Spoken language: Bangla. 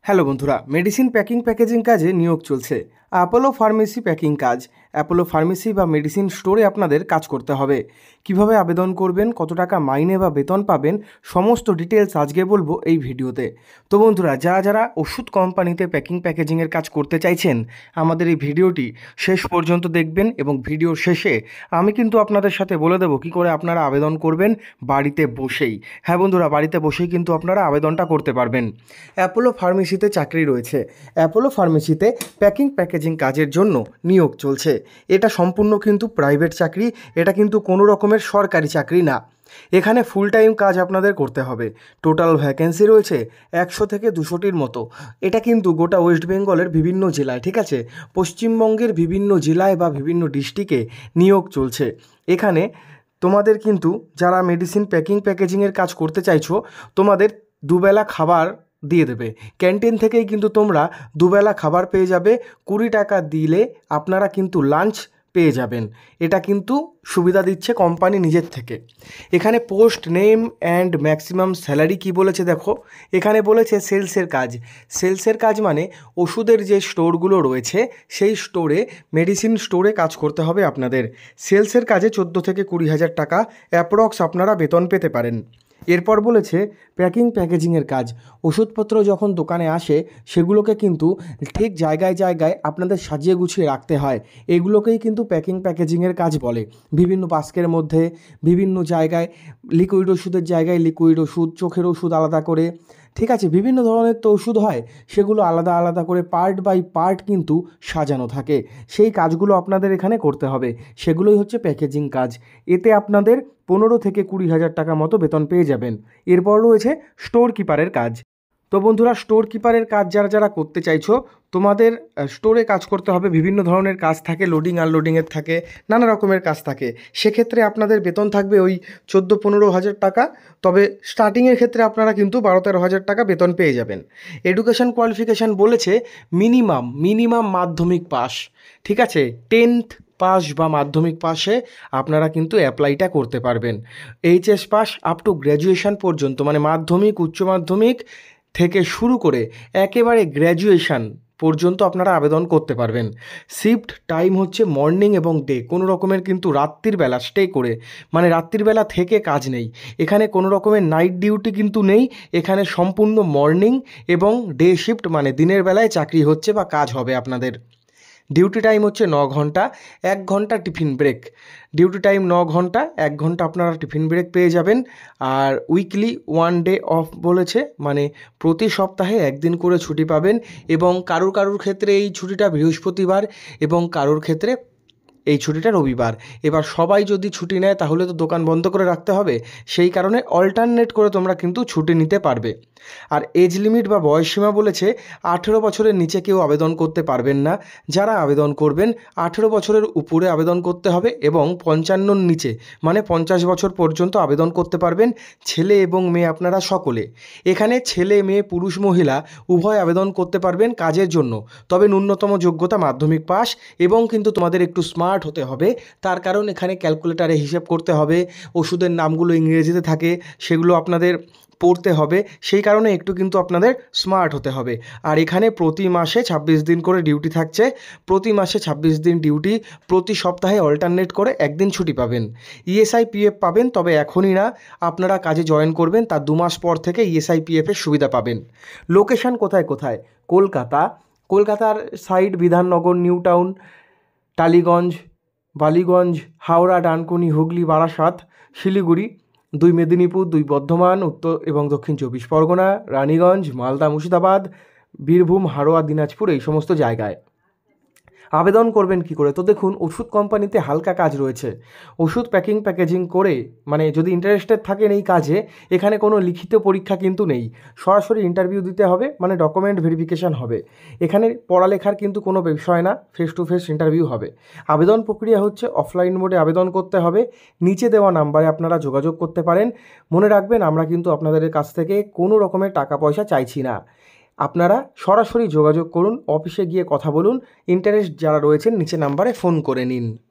হ্যালো বন্ধুরা, মেডিসিন প্যাকিং প্যাকেজিং কাজে নিয়োগ চলছে। অ্যাপোলো ফার্মেসি প্যাকিং কাজ। অ্যাপোলো ফার্মেসি বা মেডিসিন স্টোরে আপনাদের কাজ করতে হবে। কিভাবে আবেদন করবেন, কত টাকা মাইনে বা বেতন পাবেন, সমস্ত ডিটেলস আজকে বলবো এই ভিডিওতে। তো বন্ধুরা, যারা ওষুধ কোম্পানিতে প্যাকিং প্যাকেজিংয়ের কাজ করতে চাইছেন, আমাদের এই ভিডিওটি শেষ পর্যন্ত দেখবেন এবং ভিডিওর শেষে আমি কিন্তু আপনাদের সাথে বলে দেবো কী করে আপনারা আবেদন করবেন বাড়িতে বসেই। হ্যাঁ বন্ধুরা, বাড়িতে বসেই কিন্তু আপনারা আবেদনটা করতে পারবেন। অ্যাপোলো ফার্মেসিতে চাকরি রয়েছে। অ্যাপোলো ফার্মেসিতে প্যাকিং প্যাকেজিং কাজের জন্য নিয়োগ চলছে। এটা সম্পূর্ণ কিন্তু প্রাইভেট চাকরি, এটা কিন্তু কোনো রকমের সরকারি চাকরি না। এখানে ফুল টাইম কাজ আপনাদের করতে হবে। টোটাল ভ্যাকেন্সি রয়েছে 100 থেকে 200টির মতো। এটা কিন্তু গোটা ওয়েস্ট বেঙ্গলের বিভিন্ন জেলায়, ঠিক আছে, পশ্চিমবঙ্গের বিভিন্ন জেলায় বা বিভিন্ন ডিস্ট্রিক্টে নিয়োগ চলছে। এখানে তোমাদের কিন্তু যারা মেডিসিন প্যাকিং প্যাকেজিংয়ের কাজ করতে চাইছো, তোমাদের দুবেলা খাবার দিয়ে দেবে। ক্যান্টিন থেকেই কিন্তু তোমরা দুবেলা খাবার পেয়ে যাবে। 20 টাকা দিলে আপনারা কিন্তু লাঞ্চ পেয়ে যাবেন। এটা কিন্তু সুবিধা দিচ্ছে কোম্পানি নিজের থেকে। এখানে post name and maximum salary কি বলেছে দেখো। এখানে বলেছে সেলসের কাজ। সেলসের কাজ মানে ওষুধের যে স্টোরগুলো রয়েছে সেই স্টোরে, মেডিসিন স্টোরে কাজ করতে হবে আপনাদের। সেলসের কাজে 14 থেকে 20,000 টাকা অ্যাপ্রক্স আপনারা বেতন পেতে পারেন। এরপর বলেছে প্যাকিং প্যাকেজিংয়ের কাজ। ওষুধপত্র যখন দোকানে আসে সেগুলোকে কিন্তু ঠিক জায়গায় জায়গায় আপনাদের সাজিয়ে গুছিয়ে রাখতে হয়। এগুলোকেই কিন্তু প্যাকিং প্যাকেজিংয়ের কাজ বলে। বিভিন্ন বাস্কের মধ্যে, বিভিন্ন জায়গায়, লিকুইড ওষুধের জায়গায় লিকুইড ওষুধ, চোখের ওষুধ আলাদা করে, ঠিক আছে, বিভিন্ন ধরনের তো ওষুধ হয়, সেগুলো আলাদা আলাদা করে পার্ট বাই পার্ট কিন্তু সাজানো থাকে। সেই কাজগুলো আপনাদের এখানে করতে হবে। সেগুলোই হচ্ছে প্যাকেজিং কাজ। এতে আপনাদের 15 থেকে 20,000 টাকা মতো বেতন পেয়ে যাবেন। এরপর রয়েছে স্টোর কিপারের কাজ। তো বন্ধুরা, স্টোর কিপারের কাজ যারা করতে চাইছো, তোমাদের স্টোরে কাজ করতে হবে। বিভিন্ন ধরনের কাজ থাকে, লোডিং আনলোডিংয়ের থাকে, নানা রকমের কাজ থাকে। সেক্ষেত্রে আপনাদের বেতন থাকবে ওই 14-15 হাজার টাকা। তবে স্টার্টিংয়ের ক্ষেত্রে আপনারা কিন্তু 12-13 হাজার টাকা বেতন পেয়ে যাবেন। এডুকেশন কোয়ালিফিকেশান বলেছে মিনিমাম মাধ্যমিক পাস, ঠিক আছে, 10th পাস বা মাধ্যমিক পাশে আপনারা কিন্তু অ্যাপ্লাইটা করতে পারবেন। HS pass up to graduation পর্যন্ত, মানে মাধ্যমিক, উচ্চ মাধ্যমিক থেকে শুরু করে একেবারে গ্র্যাজুয়েশন পর্যন্ত আপনারা আবেদন করতে পারবেন। শিফট টাইম হচ্ছে মর্নিং এবং ডে। কোনো রকমের কিন্তু রাত্রির বেলা স্টে করে, মানে রাত্রির বেলা থেকে কাজ নেই। এখানে কোনো রকমের নাইট ডিউটি কিন্তু নেই। এখানে সম্পূর্ণ মর্নিং এবং ডে শিফট, মানে দিনের বেলায় চাকরি হচ্ছে বা কাজ হবে আপনাদের। ডিউটি টাইম হচ্ছে 9 ঘন্টা, 1 ঘন্টা টিফিন ব্রেক। ডিউটি টাইম 9 ঘন্টা, 1 ঘন্টা আপনারা টিফিন ব্রেক পেয়ে যাবেন। আর উইকলি 1 ডে অফ বলেছে, মানে প্রতি সপ্তাহে একদিন করে ছুটি পাবেন। এবং কারুর ক্ষেত্রে এই ছুটিটা বৃহস্পতিবার এবং কারুর ক্ষেত্রে এই ছুটিটা রবিবার। এবার সবাই যদি ছুটি নেয় তাহলে তো দোকান বন্ধ করে রাখতে হবে। সেই কারণে অল্টারনেট করে তোমরা কিন্তু ছুটি নিতে পারবে। আর এজ লিমিট বা বয়সসীমা বলেছে 18 বছরের নিচে কেউ আবেদন করতে পারবেন না। যারা আবেদন করবেন 18 বছরের উপরে আবেদন করতে হবে এবং 55-র নিচে, মানে 50 বছর পর্যন্ত আবেদন করতে পারবেন। ছেলে এবং মেয়ে আপনারা সকলে। এখানে ছেলে মেয়ে, পুরুষ মহিলা উভয় আবেদন করতে পারবেন কাজের জন্য। তবে ন্যূনতম যোগ্যতা মাধ্যমিক পাস এবং কিন্তু তোমাদের একটু স্মার্ট হতে হবে। তার কারণ এখানে ক্যালকুলেটারে হিসেব করতে হবে, ওষুধের নামগুলো ইংরেজিতে থাকে, সেগুলো আপনাদের পড়তে হবে। সেই কারণে একটু কিন্তু আপনাদের স্মার্ট হতে হবে। আর এখানে প্রতি মাসে 26 দিন করে ডিউটি থাকছে। প্রতি মাসে 26 দিন ডিউটি, প্রতি সপ্তাহে অল্টারনেট করে একদিন ছুটি পাবেন। ইএসআই পিএফ পাবেন, তবে এখনই না, আপনারা কাজে জয়েন করবেন তার 2 মাস পর থেকে ইএসআই পিএফের সুবিধা পাবেন। লোকেশান কোথায় কোথায়? কলকাতার side Bidhannagar, new town, Tollygunge, Ballygunge, Howrah, Dankuni, Hooghly, Barasat, Siliguri, 2 Medinipur, 2 Bardhaman, উত্তর এবং দক্ষিণ 24 পরগনা, রানীগঞ্জ, মালদা, মুর্শিদাবাদ, বীরভূম, হাড়োয়া, দিনাজপুর, এই সমস্ত জায়গায়। আবেদন করবেন কি করে? তো দেখুন, ওষুধ কোম্পানিতে হালকা কাজ রয়েছে। ওষুধ প্যাকিং প্যাকেজিং করে, মানে যদি ইন্টারেস্টেড থাকেন এই কাজে, এখানে কোনো লিখিত পরীক্ষা কিন্তু নেই। সরাসরি ইন্টারভিউ দিতে হবে, মানে ডকুমেন্ট ভেরিফিকেশান হবে। এখানে পড়ালেখার কিন্তু কোনো বিষয় না, ফেস টু ফেস ইন্টারভিউ হবে। আবেদন প্রক্রিয়া হচ্ছে অফলাইন মোডে আবেদন করতে হবে। নিচে দেওয়া নাম্বারে আপনারা যোগাযোগ করতে পারেন। মনে রাখবেন, আমরা কিন্তু আপনাদের কাছ থেকে কোনো রকমের টাকা পয়সা চাইছি না। আপনারা সরাসরি যোগাযোগ করুন, অফিসে গিয়ে কথা বলুন। ইন্টারেস্ট যারা রয়েছেন নিচে নাম্বারে ফোন করে নিন।